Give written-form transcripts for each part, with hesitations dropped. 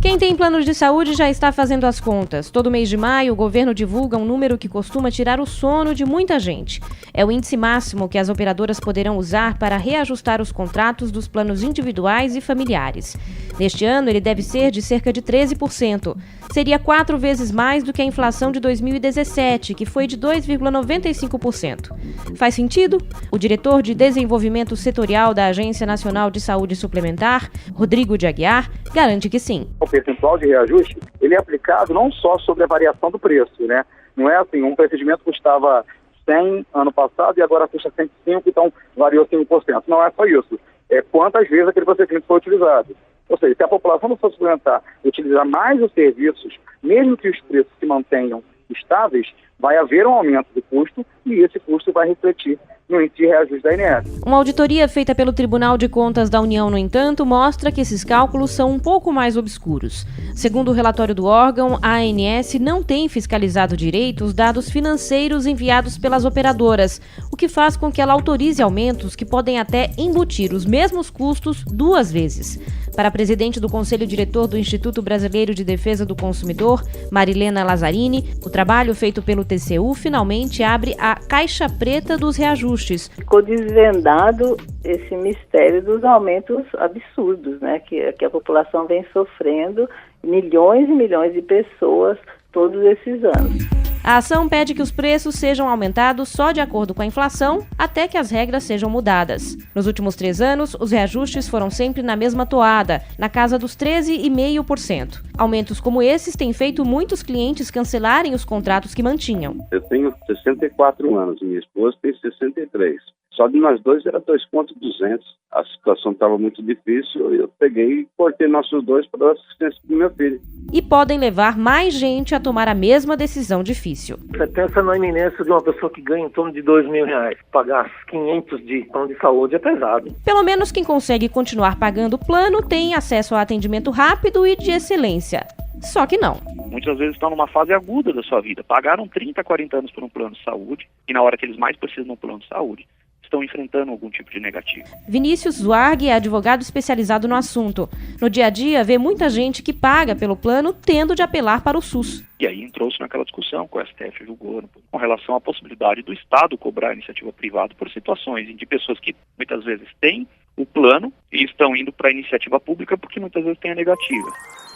Quem tem planos de saúde já está fazendo as contas. Todo mês de maio, o governo divulga um número que costuma tirar o sono de muita gente. É o índice máximo que as operadoras poderão usar para reajustar os contratos dos planos individuais e familiares. Neste ano, ele deve ser de cerca de 13%. Seria 4 vezes mais do que a inflação de 2017, que foi de 2,95%. Faz sentido? O diretor de Desenvolvimento Setorial da Agência Nacional de Saúde Suplementar, Rodrigo de Aguiar, garante que sim. O percentual de reajuste, ele é aplicado não só sobre a variação do preço, né? Não é assim, um procedimento custava 100 ano passado e agora custa 105, então variou 5%. Não é só isso. É quantas vezes aquele procedimento foi utilizado. Ou seja, se a população do setor suplementar utilizar mais os serviços, mesmo que os preços se mantenham estáveis, vai haver um aumento do custo e esse custo vai refletir no índice de reajuste da ANS. Uma auditoria feita pelo Tribunal de Contas da União, no entanto, mostra que esses cálculos são um pouco mais obscuros. Segundo o relatório do órgão, a ANS não tem fiscalizado direito os dados financeiros enviados pelas operadoras, o que faz com que ela autorize aumentos que podem até embutir os mesmos custos 2 vezes. Para a presidente do Conselho Diretor do Instituto Brasileiro de Defesa do Consumidor, Marilena Lazzarini, o trabalho feito pelo TCU finalmente abre a caixa preta dos reajustes. Ficou desvendado esse mistério dos aumentos absurdos, né, que a população vem sofrendo, milhões e milhões de pessoas todos esses anos. A ação pede que os preços sejam aumentados só de acordo com a inflação, até que as regras sejam mudadas. Nos últimos 3 anos, os reajustes foram sempre na mesma toada, na casa dos 13,5%. Aumentos como esses têm feito muitos clientes cancelarem os contratos que mantinham. Eu tenho 64 anos, minha esposa tem 63. Só de nós dois era 2,200. A situação estava muito difícil e eu peguei e cortei nossos dois para dar assistência para o meu filho. E podem levar mais gente a tomar a mesma decisão difícil. Você pensa na iminência de uma pessoa que ganha em torno de R$2.000. Pagar 500 de plano de saúde é pesado. Pelo menos quem consegue continuar pagando o plano tem acesso a atendimento rápido e de excelência. Só que não. Muitas vezes estão numa fase aguda da sua vida. Pagaram 30, 40 anos por um plano de saúde e na hora que eles mais precisam de um plano de saúde, estão enfrentando algum tipo de negativo. Vinícius Zuarg é advogado especializado no assunto. No dia a dia, vê muita gente que paga pelo plano tendo de apelar para o SUS. E aí entrou-se naquela discussão que o STF julgou com relação à possibilidade do Estado cobrar a iniciativa privada por situações em que pessoas que muitas vezes têm o plano e estão indo para a iniciativa pública porque muitas vezes tem a negativa.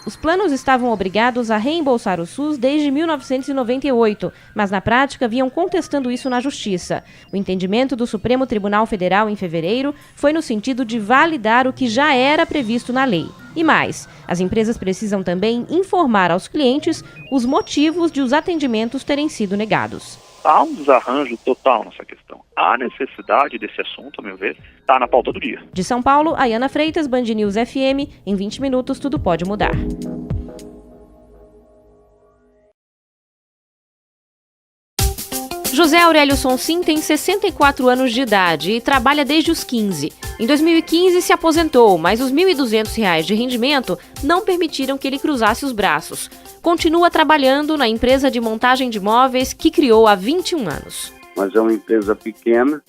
Os planos estavam obrigados a reembolsar o SUS desde 1998, mas na prática vinham contestando isso na Justiça. O entendimento do Supremo Tribunal Federal em fevereiro foi no sentido de validar o que já era previsto na lei. E mais, as empresas precisam também informar aos clientes os motivos de os atendimentos terem sido negados. Há um desarranjo total nessa questão. A necessidade desse assunto, a meu ver, está na pauta do dia. De São Paulo, Ayana Freitas, Band News FM. Em 20 minutos, tudo pode mudar. José Aurélio Sonsim tem 64 anos de idade e trabalha desde os 15. Em 2015 se aposentou, mas os R$ 1.200 de rendimento não permitiram que ele cruzasse os braços. Continua trabalhando na empresa de montagem de móveis que criou há 21 anos. Mas é uma empresa pequena,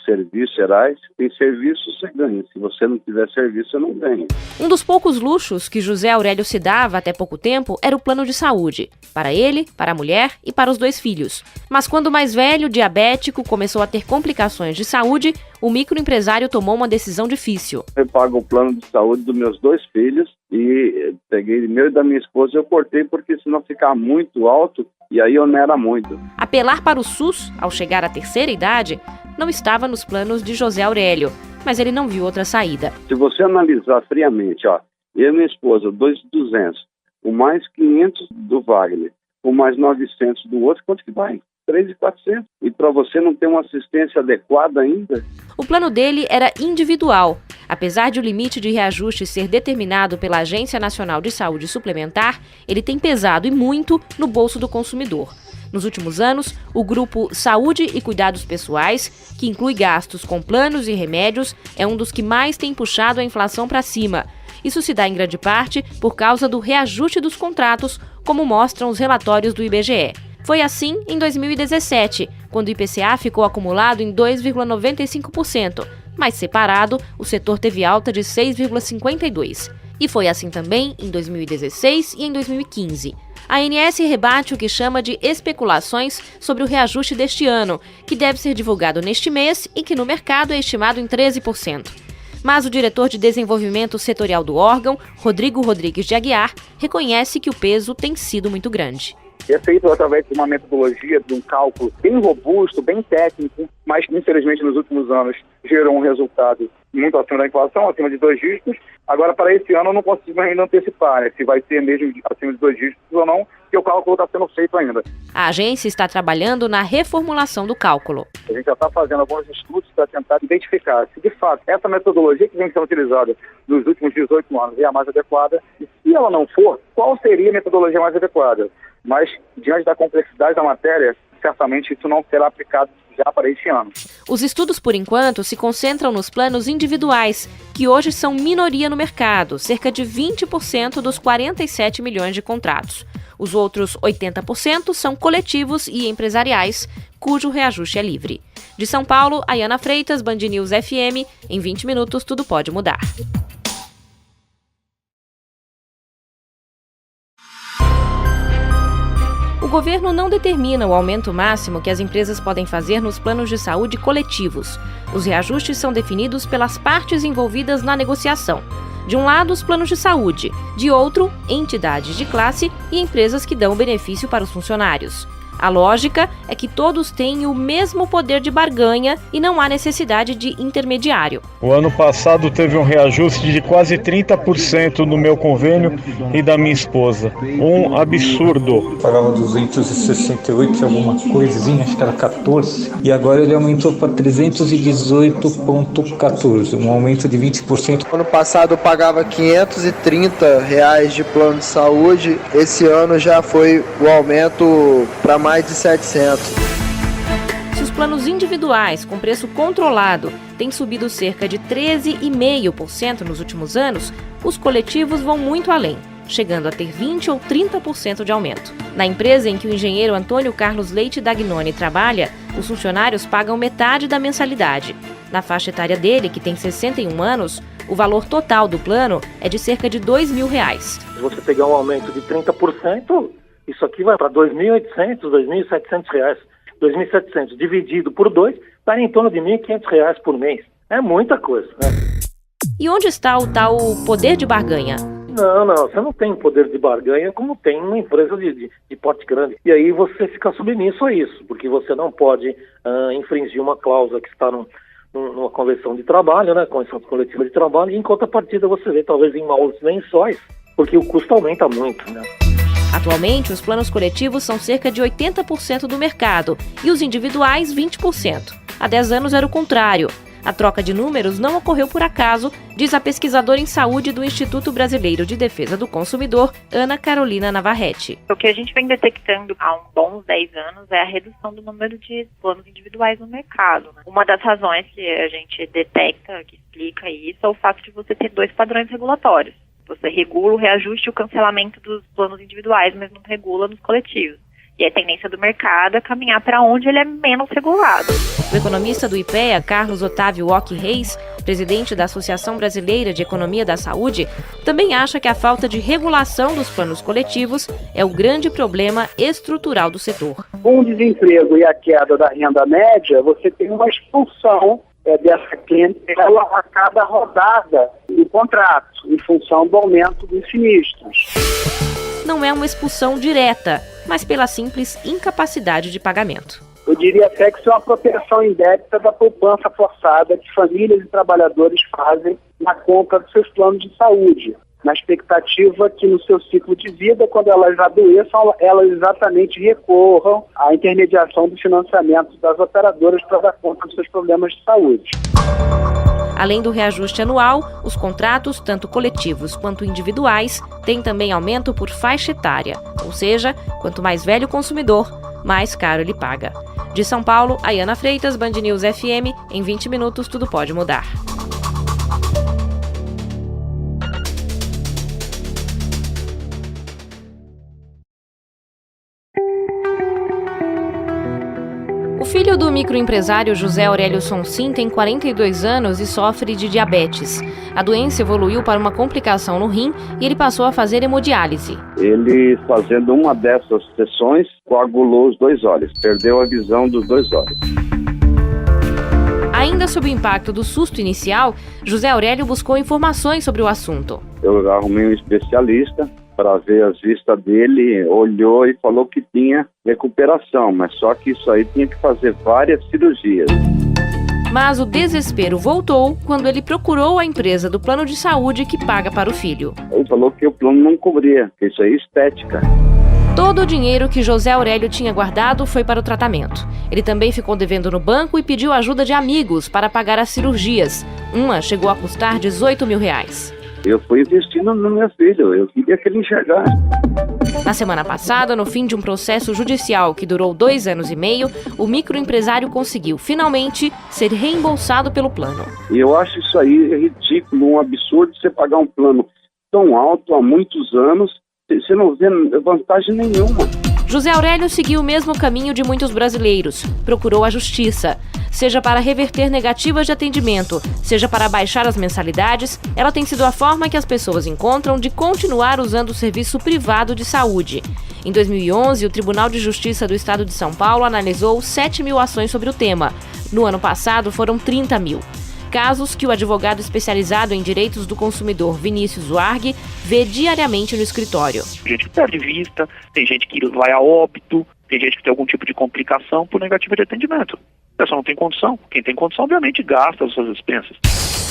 serviços gerais, tem serviço você ganha. Se você não tiver serviço, você não ganha. Um dos poucos luxos que José Aurélio se dava até pouco tempo era o plano de saúde. Para ele, para a mulher e para os 2 filhos. Mas quando o mais velho, diabético, começou a ter complicações de saúde, o microempresário tomou uma decisão difícil. Eu pago o plano de saúde dos meus 2 filhos e peguei meu e da minha esposa e eu cortei porque senão ficava muito alto e aí eu não era muito. Apelar para o SUS, ao chegar à terceira idade, não estava nos planos de José Aurélio, mas ele não viu outra saída. Se você analisar friamente, eu e minha esposa, 2.200, com mais 500 do Wagner, com mais 900 do outro, quanto que vai? 3.400. E para você não ter uma assistência adequada ainda? O plano dele era individual. Apesar de o limite de reajuste ser determinado pela Agência Nacional de Saúde Suplementar, ele tem pesado e muito no bolso do consumidor. Nos últimos anos, o grupo Saúde e Cuidados Pessoais, que inclui gastos com planos e remédios, é um dos que mais tem puxado a inflação para cima. Isso se dá em grande parte por causa do reajuste dos contratos, como mostram os relatórios do IBGE. Foi assim em 2017, quando o IPCA ficou acumulado em 2,95%, mas separado, o setor teve alta de 6,52%. E foi assim também em 2016 e em 2015. A ANS rebate o que chama de especulações sobre o reajuste deste ano, que deve ser divulgado neste mês e que no mercado é estimado em 13%. Mas o diretor de desenvolvimento setorial do órgão, Rodrigo Rodrigues de Aguiar, reconhece que o peso tem sido muito grande. É feito através de uma metodologia, de um cálculo bem robusto, bem técnico, mas infelizmente nos últimos anos gerou um resultado muito acima da inflação, acima de 2 dígitos. Agora, para esse ano, eu não consigo ainda antecipar, né, se vai ser mesmo acima de 2 dígitos ou não, porque o cálculo está sendo feito ainda. A agência está trabalhando na reformulação do cálculo. A gente já está fazendo alguns estudos para tentar identificar se, de fato, essa metodologia que vem sendo utilizada nos últimos 18 anos é a mais adequada, e se ela não for, qual seria a metodologia mais adequada? Mas, diante da complexidade da matéria, certamente isso não será aplicado já para este ano. Os estudos, por enquanto, se concentram nos planos individuais, que hoje são minoria no mercado, cerca de 20% dos 47 milhões de contratos. Os outros 80% são coletivos e empresariais, cujo reajuste é livre. De São Paulo, Ayana Freitas, Band News FM. Em 20 minutos, tudo pode mudar. O governo não determina o aumento máximo que as empresas podem fazer nos planos de saúde coletivos. Os reajustes são definidos pelas partes envolvidas na negociação. De um lado, os planos de saúde. De outro, entidades de classe e empresas que dão benefício para os funcionários. A lógica é que todos têm o mesmo poder de barganha e não há necessidade de intermediário. O ano passado teve um reajuste de quase 30% no meu convênio e da minha esposa. Um absurdo. Pagava 268 alguma coisinha, acho que era 14. E agora ele aumentou para 318,14, um aumento de 20%. Ano passado eu pagava R$530 de plano de saúde. Esse ano já foi o aumento para mais de 700. Se os planos individuais com preço controlado têm subido cerca de 13,5% nos últimos anos, os coletivos vão muito além, chegando a ter 20% ou 30% de aumento. Na empresa em que o engenheiro Antônio Carlos Leite Dagnoni trabalha, os funcionários pagam metade da mensalidade. Na faixa etária dele, que tem 61 anos, o valor total do plano é de cerca de R$2.000. Se você pegar um aumento de 30%, isso aqui vai para R$2.800, R$2.700. 2.700 dividido por 2, dá em torno de R$1.500 por mês. É muita coisa, né? E onde está o tal poder de barganha? Não, você não tem poder de barganha como tem uma empresa de porte grande. E aí você fica submisso a isso, porque você não pode infringir uma cláusula que está numa convenção de trabalho, né, convenção coletiva de trabalho, e em contrapartida você vê talvez em maus lençóis, porque o custo aumenta muito, né? Atualmente, os planos coletivos são cerca de 80% do mercado e os individuais 20%. Há 10 anos era o contrário. A troca de números não ocorreu por acaso, diz a pesquisadora em saúde do Instituto Brasileiro de Defesa do Consumidor, Ana Carolina Navarrete. O que a gente vem detectando há uns bons 10 anos é a redução do número de planos individuais no mercado, né? Uma das razões que a gente detecta, que explica isso, é o fato de você ter 2 padrões regulatórios. Você regula o reajuste e o cancelamento dos planos individuais, mas não regula nos coletivos. E a tendência do mercado é caminhar para onde ele é menos regulado. O economista do IPEA, Carlos Otávio Ock Reis, presidente da Associação Brasileira de Economia da Saúde, também acha que a falta de regulação dos planos coletivos é o grande problema estrutural do setor. Com o desemprego e a queda da renda média, você tem uma expulsão dessa clientela a cada rodada do contrato, em função do aumento dos sinistros. Não é uma expulsão direta, mas pela simples incapacidade de pagamento. Eu diria até que isso é uma proteção indébita da poupança forçada que famílias e trabalhadores fazem na compra dos seus planos de saúde, na expectativa que no seu ciclo de vida, quando elas adoeçam, elas exatamente recorram à intermediação do financiamento das operadoras para dar conta dos seus problemas de saúde. Além do reajuste anual, os contratos, tanto coletivos quanto individuais, têm também aumento por faixa etária, ou seja, quanto mais velho o consumidor, mais caro ele paga. De São Paulo, Ayana Freitas, Band News FM. Em 20 minutos, tudo pode mudar. O filho do microempresário José Aurélio Sonsim tem 42 anos e sofre de diabetes. A doença evoluiu para uma complicação no rim e ele passou a fazer hemodiálise. Ele, fazendo uma dessas sessões, coagulou os 2 olhos, perdeu a visão dos 2 olhos. Ainda sob o impacto do susto inicial, José Aurélio buscou informações sobre o assunto. Eu arrumei um especialista para ver as vistas dele, olhou e falou que tinha recuperação, mas só que isso aí tinha que fazer várias cirurgias. Mas o desespero voltou quando ele procurou a empresa do plano de saúde que paga para o filho. Ele falou que o plano não cobria, que isso aí é estética. Todo o dinheiro que José Aurélio tinha guardado foi para o tratamento. Ele também ficou devendo no banco e pediu ajuda de amigos para pagar as cirurgias. Uma chegou a custar R$18 mil. Eu fui investindo no meu filho, eu queria que ele enxergasse. Na semana passada, no fim de um processo judicial que durou 2 anos e meio, o microempresário conseguiu, finalmente, ser reembolsado pelo plano. E eu acho isso aí ridículo, um absurdo você pagar um plano tão alto há muitos anos, você não vê vantagem nenhuma. José Aurélio seguiu o mesmo caminho de muitos brasileiros, procurou a justiça. Seja para reverter negativas de atendimento, seja para baixar as mensalidades, ela tem sido a forma que as pessoas encontram de continuar usando o serviço privado de saúde. Em 2011, o Tribunal de Justiça do Estado de São Paulo analisou 7 mil ações sobre o tema. No ano passado, foram 30 mil. Casos que o advogado especializado em direitos do consumidor Vinícius Warg vê diariamente no escritório. Tem gente que perde vista, tem gente que vai a óbito, tem gente que tem algum tipo de complicação por negativa de atendimento. A pessoa não tem condição. Quem tem condição, obviamente, gasta as suas expensas.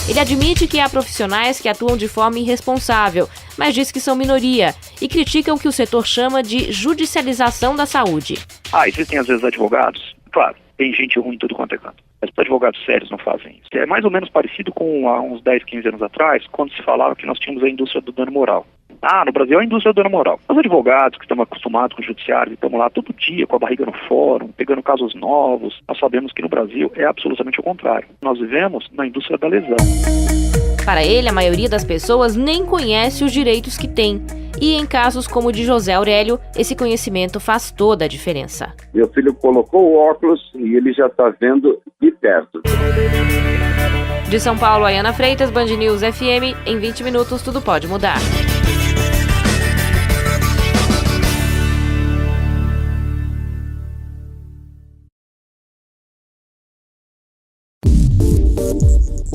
Ele admite que há profissionais que atuam de forma irresponsável, mas diz que são minoria e critica o que o setor chama de judicialização da saúde. Existem às vezes advogados, claro, tem gente ruim em tudo quanto é canto, mas os advogados sérios não fazem isso. É mais ou menos parecido com há uns 10, 15 anos atrás, quando se falava que nós tínhamos a indústria do dano moral. No Brasil é a indústria do dano moral. Os advogados que estamos acostumados com o judiciário, estamos lá todo dia com a barriga no fórum, pegando casos novos, nós sabemos que no Brasil é absolutamente o contrário. Nós vivemos na indústria da lesão. Para ele, a maioria das pessoas nem conhece os direitos que tem. E em casos como o de José Aurélio, esse conhecimento faz toda a diferença. Meu filho colocou o óculos e ele já está vendo de perto. De São Paulo, Ayana Freitas, Band News FM. Em 20 minutos, tudo pode mudar.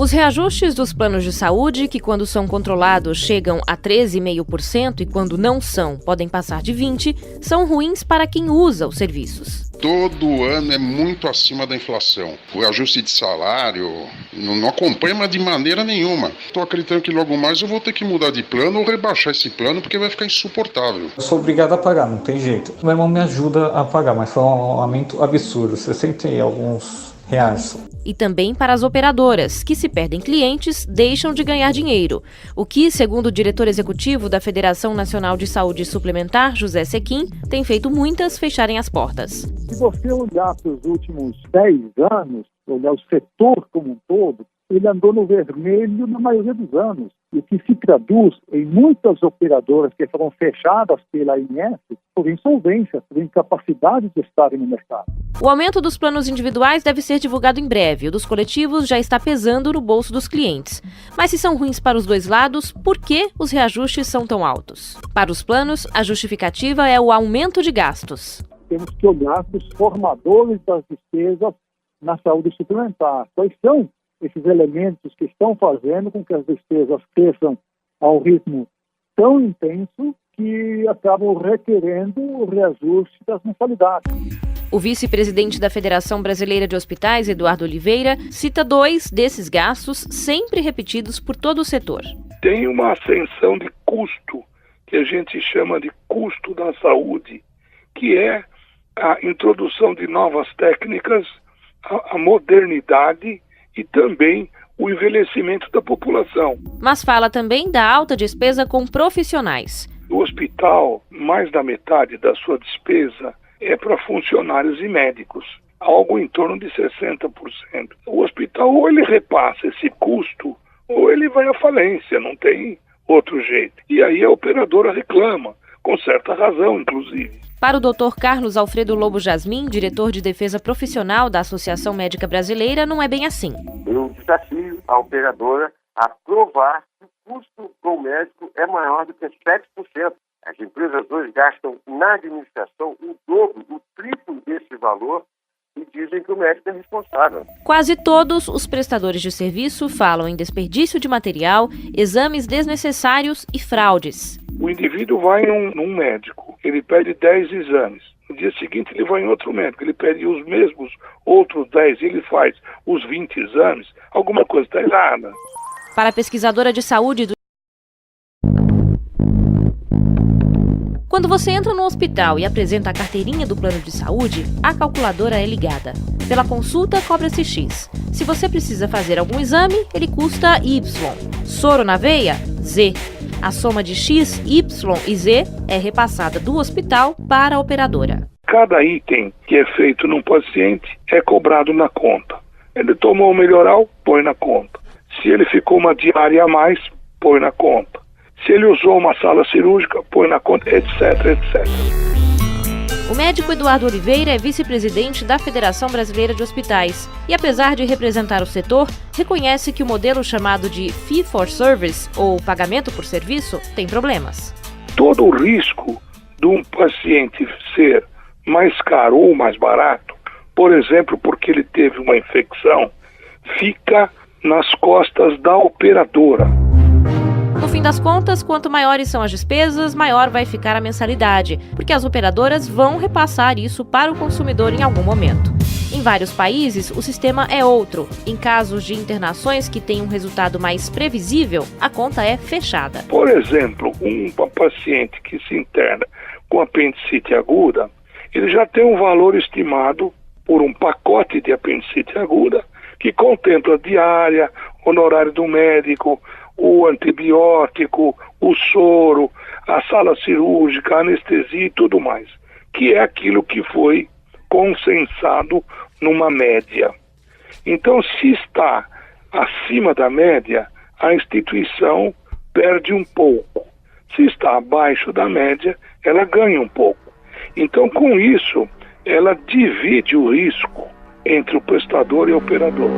Os reajustes dos planos de saúde, que quando são controlados chegam a 13,5% e quando não são, podem passar de 20%, são ruins para quem usa os serviços. Todo ano é muito acima da inflação. O ajuste de salário não acompanha mais de maneira nenhuma. Estou acreditando que logo mais eu vou ter que mudar de plano ou rebaixar esse plano porque vai ficar insuportável. Eu sou obrigado a pagar, não tem jeito. Meu irmão me ajuda a pagar, mas foi um aumento absurdo, 60 e alguns reais. E também para as operadoras, que se perdem clientes, deixam de ganhar dinheiro. O que, segundo o diretor executivo da Federação Nacional de Saúde Suplementar, José Sequim, tem feito muitas fecharem as portas. Se você olhar para os últimos 10 anos, olhar o setor como um todo, ele andou no vermelho na maioria dos anos. O que se traduz em muitas operadoras que foram fechadas pela ANS por insolvência, por incapacidade de estarem no mercado. O aumento dos planos individuais deve ser divulgado em breve. O dos coletivos já está pesando no bolso dos clientes. Mas se são ruins para os dois lados, por que os reajustes são tão altos? Para os planos, a justificativa é o aumento de gastos. Temos que olhar para os formadores das despesas na saúde suplementar. Quais são esses elementos que estão fazendo com que as despesas cresçam a um ritmo tão intenso que acabam requerendo o reajuste das mensalidades. O vice-presidente da Federação Brasileira de Hospitais, Eduardo Oliveira, cita 2 desses gastos sempre repetidos por todo o setor. Tem uma ascensão de custo, que a gente chama de custo da saúde, que é a introdução de novas técnicas, a modernidade e também o envelhecimento da população. Mas fala também da alta despesa com profissionais. No hospital, mais da metade da sua despesa é para funcionários e médicos, algo em torno de 60%. O hospital ou ele repassa esse custo ou ele vai à falência, não tem outro jeito. E aí a operadora reclama, com certa razão, inclusive. Para o Dr. Carlos Alfredo Lobo Jasmin, diretor de defesa profissional da Associação Médica Brasileira, não é bem assim. Eu desafio a operadora a provar que o custo para o médico é maior do que 7%. As empresas hoje gastam na administração o dobro, o triplo desse valor e dizem que o médico é responsável. Quase todos os prestadores de serviço falam em desperdício de material, exames desnecessários e fraudes. O indivíduo vai num médico, ele pede 10 exames. No dia seguinte ele vai em outro médico, ele pede os mesmos outros 10, ele faz os 20 exames. Alguma coisa está errada. Para a pesquisadora de saúde do... Quando você entra no hospital e apresenta a carteirinha do plano de saúde, a calculadora é ligada. Pela consulta, cobra-se X. Se você precisa fazer algum exame, ele custa Y. Soro na veia? Z. A soma de X, Y e Z é repassada do hospital para a operadora. Cada item que é feito num paciente é cobrado na conta. Ele tomou o melhoral, põe na conta. Se ele ficou uma diária a mais, põe na conta. Se ele usou uma sala cirúrgica, põe na conta, etc, etc. O médico Eduardo Oliveira é vice-presidente da Federação Brasileira de Hospitais e, apesar de representar o setor, reconhece que o modelo chamado de fee for service, ou pagamento por serviço, tem problemas. Todo o risco de um paciente ser mais caro ou mais barato, por exemplo, porque ele teve uma infecção, fica nas costas da operadora. No fim das contas, quanto maiores são as despesas, maior vai ficar a mensalidade, porque as operadoras vão repassar isso para o consumidor em algum momento. Em vários países, o sistema é outro. Em casos de internações que têm um resultado mais previsível, a conta é fechada. Por exemplo, um paciente que se interna com apendicite aguda, ele já tem um valor estimado por um pacote de apendicite aguda que contempla diária, honorário do médico, o antibiótico, o soro, a sala cirúrgica, a anestesia e tudo mais, que é aquilo que foi consensado numa média. Então, se está acima da média, a instituição perde um pouco. Se está abaixo da média, ela ganha um pouco. Então, com isso, ela divide o risco entre o prestador e o operador.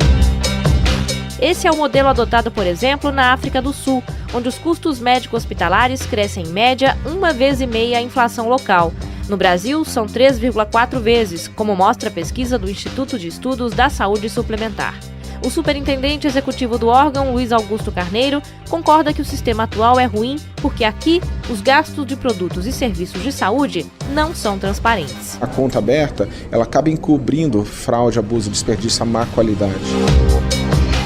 Esse é o modelo adotado, por exemplo, na África do Sul, onde os custos médico-hospitalares crescem em média 1,5 vezes a inflação local. No Brasil, são 3,4 vezes, como mostra a pesquisa do Instituto de Estudos da Saúde Suplementar. O superintendente executivo do órgão, Luiz Augusto Carneiro, concorda que o sistema atual é ruim porque aqui os gastos de produtos e serviços de saúde não são transparentes. A conta aberta, ela acaba encobrindo fraude, abuso, desperdício, a má qualidade.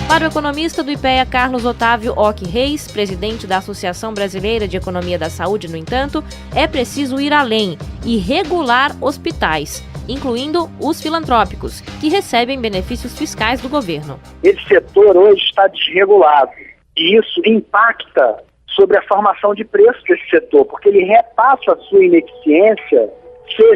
Para o economista do IPEA, Carlos Otávio Ock Reis, presidente da Associação Brasileira de Economia da Saúde, no entanto, é preciso ir além e regular hospitais, incluindo os filantrópicos, que recebem benefícios fiscais do governo. Esse setor hoje está desregulado e isso impacta sobre a formação de preço desse setor, porque ele repassa a sua ineficiência, seja